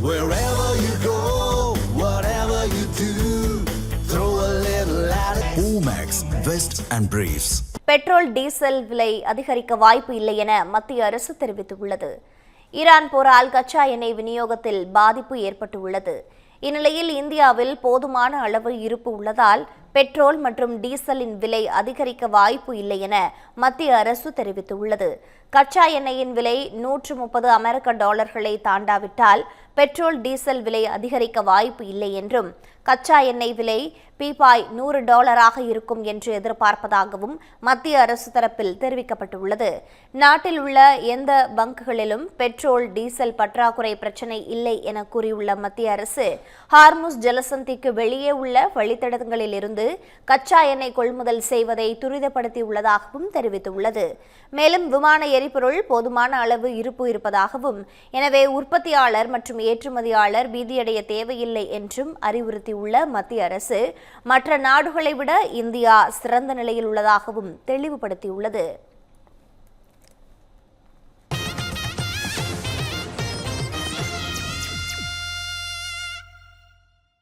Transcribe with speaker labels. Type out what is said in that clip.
Speaker 1: Wherever you go, whatever you do, throw a little at it. Omax, Vest and Briefs.
Speaker 2: Petrol diesel விலை அதிகரிக்க வாய்ப்பு இல்லை என மத்திய அரசு தெரிவித்துள்ளது. ஈரான் போரால் கச்சா எண்ணெய் விநியோகத்தில் பாதிப்பு ஏற்பட்டுள்ளது. இந்நிலையில் இந்தியாவில் போதுமான அளவு இருப்பு உள்ளதால் பெட்ரோல் மற்றும் டீசலின் விலை அதிகரிக்க வாய்ப்பு இல்லை என மத்திய அரசு தெரிவித்துள்ளது. கச்சா எண்ணெயின் விலை 130 அமெரிக்க டாலர்களை தாண்டாவிட்டால் பெட்ரோல் டீசல் விலை அதிகரிக்க வாய்ப்பு இல்லை என்றும் கச்சா எண்ணெய் விலை பீப்பாய் $100 இருக்கும் என்று எதிர்பார்ப்பதாகவும் மத்திய அரசு தரப்பில் தெரிவிக்கப்பட்டுள்ளது. நாட்டில் உள்ள எந்த பங்குகளிலும் பெட்ரோல் டீசல் பற்றாக்குறை பிரச்சினை இல்லை என கூறியுள்ள மத்திய அரசு ஹார்முஸ் ஜலசந்திக்கு வெளியே உள்ள வழித்தடங்களில் இருந்து கச்சா எண்ணெய் கொள்முதல் செய்வதை துரிதப்படுத்தியுள்ளதாகவும் தெரிவித்துள்ளது. மேலும் விமான எரிபொருள் போதுமான அளவு இருப்பு இருப்பதாகவும் எனவே உற்பத்தியாளர் மற்றும் ஏற்றுமதியாளர் பீதியடைய தேவையில்லை என்றும் அறிவுறுத்தியுள்ள மத்திய அரசு மற்ற நாடுகளை விட இந்தியா சிறந்த நிலையில் உள்ளதாகவும் தெளிவுபடுத்தியுள்ளது.